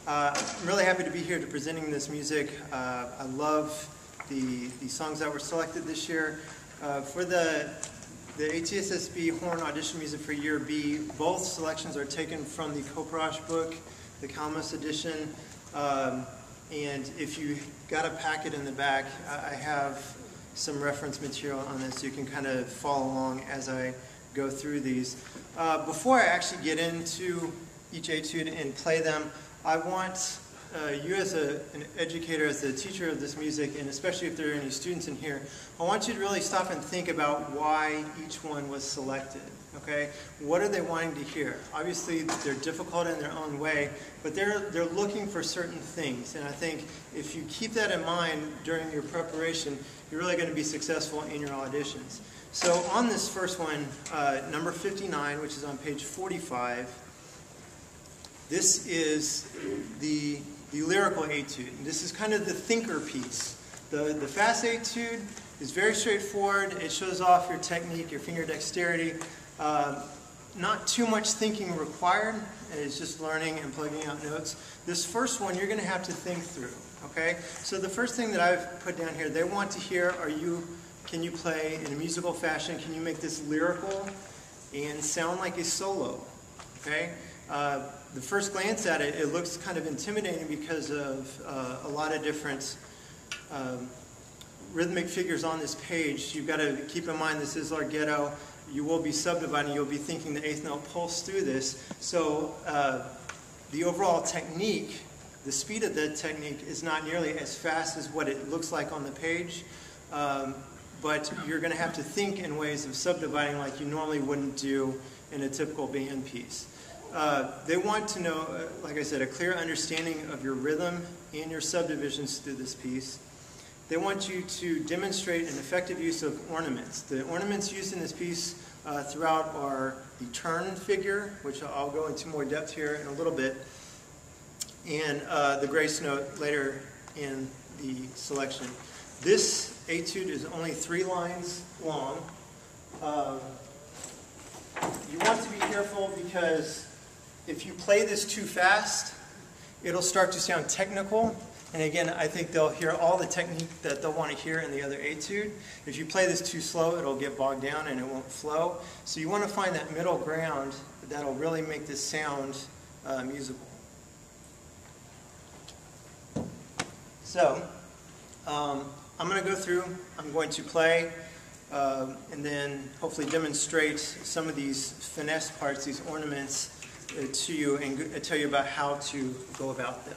I'm really happy to be here to presenting this music. I love the songs that were selected this year. For the ATSSB horn audition music for year B, both selections are taken from the Koprash book, the Kalmus edition. And if you got a packet in the back, I have some reference material on this so you can kind of follow along as I go through these. Before I actually get into each etude and play them, I want you as an educator, as the teacher of this music, and especially if there are any students in here, I want you to really stop and think about why each one was selected. Okay? What are they wanting to hear? Obviously, they're difficult in their own way, but they're looking for certain things. And I think if you keep that in mind during your preparation, you're really going to be successful in your auditions. So on this first one, number 59, which is on page 45, this is the lyrical etude. This is kind of the thinker piece. The fast etude is very straightforward. It shows off your technique, your finger dexterity. Not too much thinking required. It's just learning and plugging out notes. This first one you're going to have to think through. Okay? So the first thing that I've put down here, they want to hear, can you play in a musical fashion? Can you make this lyrical and sound like a solo? Okay? The first glance at it, it looks kind of intimidating because of a lot of different rhythmic figures on this page. You've got to keep in mind this is larghetto. You will be subdividing. You'll be thinking the eighth note pulse through this. So the overall technique, the speed of the technique is not nearly as fast as what it looks like on the page. But you're going to have to think in ways of subdividing like you normally wouldn't do in a typical band piece. They want to know, like I said, a clear understanding of your rhythm and your subdivisions through this piece. They want you to demonstrate an effective use of ornaments. The ornaments used in this piece throughout are the turn figure, which I'll go into more depth here in a little bit, and the grace note later in the selection. This etude is only 3 lines long. You want to be careful because if you play this too fast, it'll start to sound technical. And again, I think they'll hear all the technique that they'll want to hear in the other etude. If you play this too slow, it'll get bogged down and it won't flow. So you want to find that middle ground that'll really make this sound musical. So, I'm going to go through, I'm going to play, and then hopefully demonstrate some of these finesse parts, these ornaments to you, and tell you about how to go about them.